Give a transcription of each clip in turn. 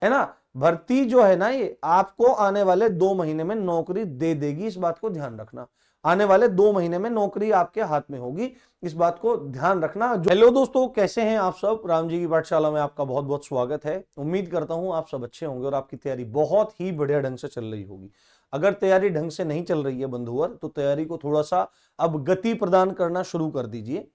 है ना। भर्ती जो है ना ये आपको आने वाले 2 महीने में नौकरी दे देगी, इस बात को ध्यान रखना। आने वाले 2 महीने में नौकरी आपके हाथ में होगी, इस बात को ध्यान रखना। हेलो दोस्तों, कैसे हैं आप सब। राम जी की पाठशाला में आपका बहुत बहुत स्वागत है। उम्मीद करता हूं आप सब अच्छे होंगे और आपकी तैयारी बहुत ही बढ़िया ढंग से चल रही होगी। अगर तैयारी ढंग से नहीं चल रही है बंधुवर, तो तैयारी को थोड़ा सा अब गति प्रदान करना शुरू कर दीजिए,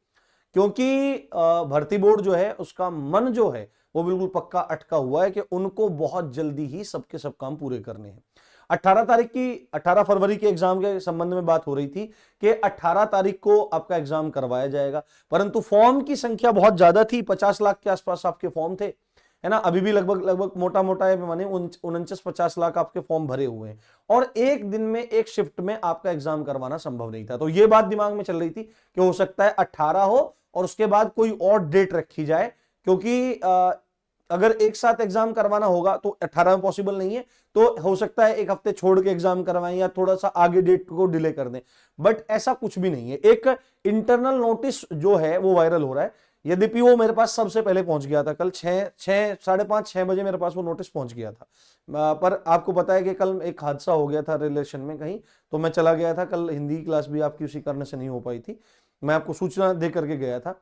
क्योंकि भर्ती बोर्ड जो है उसका मन जो है वो बिल्कुल पक्का अटका हुआ है कि उनको बहुत जल्दी ही सबके सब काम पूरे करने हैं। 18 फरवरी के एग्जाम के संबंध में बात हो रही थी कि 18 तारीख को आपका एग्जाम करवाया जाएगा, परंतु फॉर्म की संख्या बहुत ज्यादा थी, 50 लाख के आसपास आपके फॉर्म थे, है ना। अभी भी लगभग मोटा मोटा माने 49-50 लाख आपके फॉर्म भरे हुए हैं, और एक दिन में एक शिफ्ट में आपका एग्जाम करवाना संभव नहीं था। तो ये बात दिमाग में चल रही थी कि हो सकता है 18 हो और उसके बाद कोई और डेट रखी जाए, क्योंकि अगर एक साथ एग्जाम करवाना होगा तो 18 में पॉसिबल नहीं है, तो हो सकता है एक हफ्ते छोड़ के एग्जाम करवाएं या थोड़ा सा आगे डेट को डिले कर दें, बट ऐसा कुछ भी नहीं है। एक इंटरनल नोटिस जो है वो वायरल हो रहा है, यद्यपि वो मेरे पास सबसे पहले पहुंच गया था। कल 5:30 बजे मेरे पास वो नोटिस पहुंच गया था, पर आपको पता है कि कल एक हादसा हो गया था रिलेशन में कहीं, तो मैं चला गया था। कल हिंदी क्लास भी आपकी उसी कारण से नहीं हो पाई थी, मैं आपको सूचना दे करके गया था,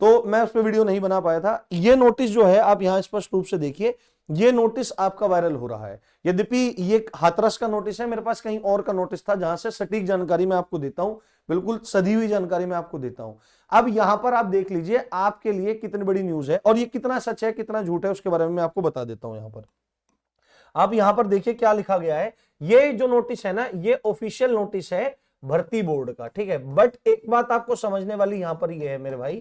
तो मैं उस पर वीडियो नहीं बना पाया था। ये नोटिस जो है आप यहां स्पष्ट रूप से देखिए, ये नोटिस आपका वायरल हो रहा है। यद्यपि ये हाथरस का नोटिस है, मेरे पास कहीं और का नोटिस था, जहां से सटीक जानकारी मैं आपको देता हूं, बिल्कुल सधी हुई जानकारी मैं आपको देता हूं। अब यहां पर आप देख लीजिए आपके लिए कितनी बड़ी न्यूज है, और ये कितना सच है कितना झूठ है उसके बारे में मैं आपको बता देता हूं। यहां पर आप यहां पर देखिए क्या लिखा गया है। ये जो नोटिस है ना, ये ऑफिशियल नोटिस है भर्ती बोर्ड का, ठीक है। बट एक बात आपको समझने वाली यहां पर ये है मेरे भाई,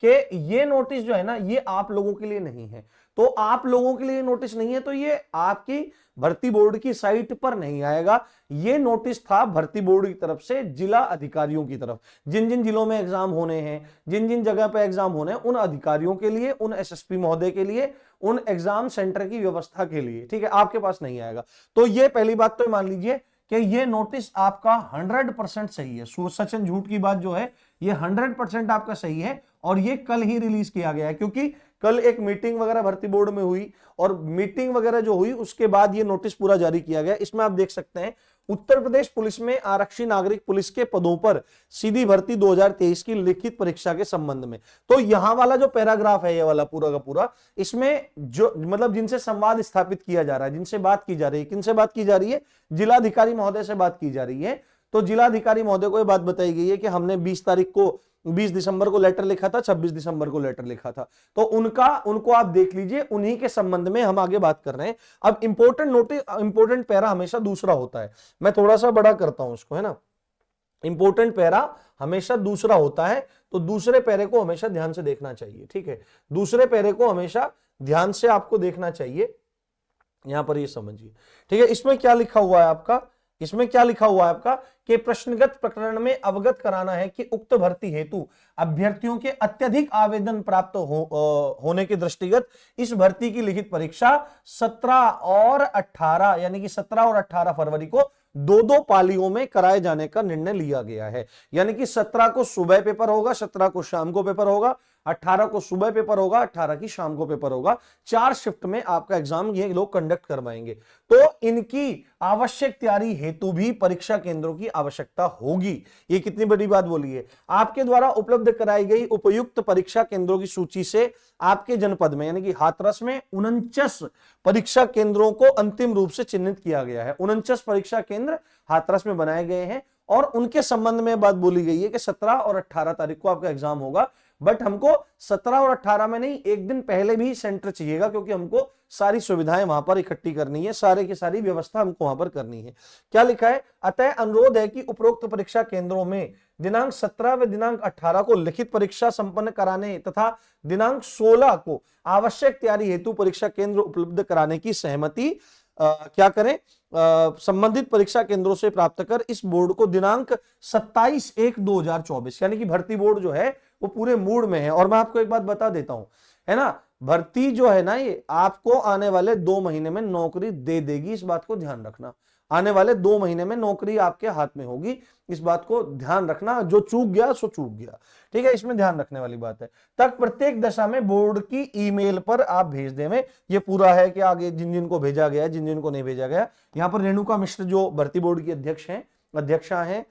कि ये नोटिस जो है ना ये आप लोगों के लिए नहीं है। तो आप लोगों के लिए नोटिस नहीं है तो ये आपकी भर्ती बोर्ड की साइट पर नहीं आएगा। ये नोटिस था भर्ती बोर्ड की तरफ से जिला अधिकारियों की तरफ, जिन जिन जिलों में एग्जाम होने हैं, जिन जिन जगह पे एग्जाम होने हैं, उन अधिकारियों के लिए, उन एसएसपी महोदय के लिए, उन एग्जाम सेंटर की व्यवस्था के लिए, ठीक है। आपके पास नहीं आएगा। तो ये पहली बात तो मान लीजिए कि ये नोटिस आपका 100% सही है। सच एंड झूठ की बात जो है ये 100% आपका सही है, और ये कल ही रिलीज किया गया है, क्योंकि कल एक मीटिंग वगैरह भर्ती बोर्ड में हुई, और मीटिंग वगैरह जो हुई उसके बाद ये नोटिस पूरा जारी किया गया। इसमें आप देख सकते हैं उत्तर प्रदेश पुलिस में आरक्षी नागरिक पुलिस के पदों पर सीधी भर्ती 2023 की लिखित परीक्षा के संबंध में। तो यहां वाला जो पैराग्राफ है ये वाला पूरा का पूरा, इसमें जो मतलब जिनसे संवाद स्थापित किया जा रहा है, जिनसे बात की जा रही है, किनसे बात की जा रही है, जिलाधिकारी महोदय से बात की जा रही है। तो जिलाधिकारी महोदय को यह बात बताई गई है कि हमने 20 दिसंबर को लेटर लिखा था, 26 दिसंबर को लेटर लिखा था, तो उनको आप देख लीजिए, उन्हीं के संबंध में हम आगे बात कर रहे हैं। अब इंपोर्टेंट पैरा हमेशा दूसरा होता है, मैं थोड़ा सा बड़ा करता हूं इसको, है ना। इंपोर्टेंट पैरा हमेशा दूसरा होता है, तो दूसरे पैरे को हमेशा ध्यान से देखना चाहिए, ठीक है। दूसरे पैरे को हमेशा ध्यान से आपको देखना चाहिए। यहां पर ये समझिए, ठीक है। इसमें क्या लिखा हुआ है आपका, इसमें क्या लिखा हुआ है आपका कि प्रश्नगत प्रकरण में अवगत कराना है कि उक्त भर्ती हेतु अभ्यर्थियों के अत्यधिक आवेदन प्राप्त होने के दृष्टिगत इस भर्ती की लिखित परीक्षा 17 और 18 यानी कि 17 और 18 फरवरी को दो पालियों में कराए जाने का निर्णय लिया गया है। यानी कि 17 को सुबह पेपर होगा, 17 को शाम को पेपर होगा, 18 को सुबह पेपर होगा, 18 की शाम को पेपर होगा। 4 शिफ्ट में आपका एग्जाम ये लोग कंडक्ट करवाएंगे। तो इनकी आवश्यक तैयारी हेतु भी परीक्षा केंद्रों की आवश्यकता होगी। ये कितनी बड़ी बात बोली है। आपके द्वारा उपलब्ध कराई गई उपयुक्त परीक्षा केंद्रों की सूची से आपके जनपद में यानी कि हाथरस में 49 परीक्षा केंद्रों को अंतिम रूप से चिन्हित किया गया है। 49 परीक्षा केंद्र हाथरस में बनाए गए हैं, और उनके संबंध में बात बोली गई है कि 17 और 18 तारीख को आपका एग्जाम होगा। बट हमको 17 और 18 में नहीं, एक दिन पहले भी सेंटर चाहिएगा, क्योंकि हमको सारी सुविधाएं वहां पर इकट्ठी करनी है, सारे की सारी व्यवस्था हमको वहां पर करनी है। क्या लिखा है, अतः अनुरोध है कि उपरोक्त परीक्षा केंद्रों में दिनांक 17 व दिनांक 18 को लिखित परीक्षा संपन्न कराने तथा दिनांक 16 को आवश्यक तैयारी हेतु परीक्षा केंद्र उपलब्ध कराने की सहमति क्या करें, संबंधित परीक्षा केंद्रों से प्राप्त कर इस बोर्ड को दिनांक 27/1/2024 यानी कि भर्ती बोर्ड जो है वो पूरे मूड में है। और मैं आपको एक बात बता देता हूं, है ना, भर्ती जो है ना ये आपको आने वाले 2 महीने में नौकरी दे देगी, इस बात को ध्यान रखना। आने वाले 2 महीने में नौकरी आपके हाथ में होगी, इस बात को ध्यान रखना। जो चूक गया सो चूक गया, ठीक है, इसमें ध्यान रखने वाली बात है। तक प्रत्येक दशा में बोर्ड की ईमेल पर आप भेज देवें। ये पूरा है कि आगे जिन जिन को भेजा गया, जिन जिन को नहीं भेजा गया। यहाँ पर रेणुका मिश्र जो भर्ती बोर्ड की अध्यक्षा हैं,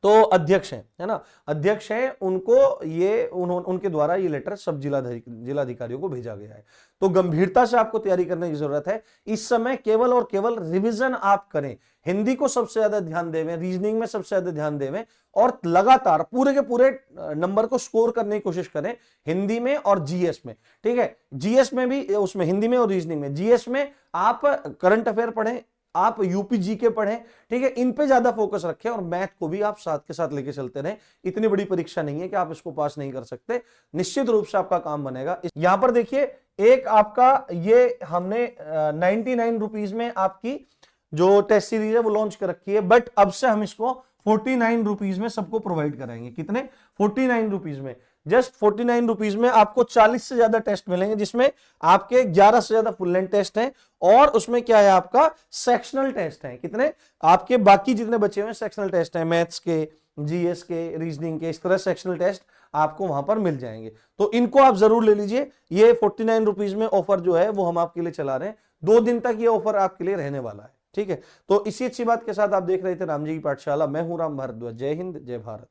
तो अध्यक्ष हैं, है ना, अध्यक्ष हैं, उनको ये उनके द्वारा ये लेटर सब जिलाधिकारियों को भेजा गया है। तो गंभीरता से आपको तैयारी करने की जरूरत है। इस समय केवल और केवल रिवीजन आप करें, हिंदी को सबसे ज्यादा ध्यान देवें, रीजनिंग में सबसे ज्यादा ध्यान देवें और लगातार पूरे के पूरे नंबर को स्कोर करने की कोशिश करें हिंदी में और जीएस में, ठीक है। जीएस में भी, उसमें हिंदी में और रीजनिंग में। जीएस में आप करंट अफेयर पढ़ें, आप यूपीजी के पढ़ें, ठीक है, इन पे ज्यादा फोकस रखें और मैथ को भी आप साथ के साथ लेके चलते रहें। इतनी बड़ी परीक्षा नहीं है कि आप इसको पास नहीं कर सकते, निश्चित रूप से आपका काम बनेगा। यहां पर देखिए, एक आपका ये हमने 99 रुपीज में आपकी जो टेस्ट सीरीज है वो लॉन्च कर रखी है, बट अब से हम इसको 49 रुपीज में सबको प्रोवाइड कराएंगे। कितने? 49 रुपीज में। जस्ट 49 रुपीज में आपको 40 से ज्यादा टेस्ट मिलेंगे, जिसमें आपके 11 से ज्यादा फुल लेंथ टेस्ट हैं और उसमें क्या है, आपका सेक्शनल टेस्ट है। कितने? आपके बाकी जितने बचे हुए सेक्शनल टेस्ट हैं, मैथ्स के, जीएस के, रीजनिंग के, इस तरह सेक्शनल टेस्ट आपको वहां पर मिल जाएंगे। तो इनको आप जरूर ले लीजिए। ये 49 रुपीज में ऑफर जो है वो हम आपके लिए चला रहे हैं। 2 दिन तक ये ऑफर आपके लिए रहने वाला है, ठीक है। तो इसी अच्छी बात के साथ आप देख रहे थे राम जी की पाठशाला। मैं हूं राम भारद्वाज। जय हिंद, जय भारत।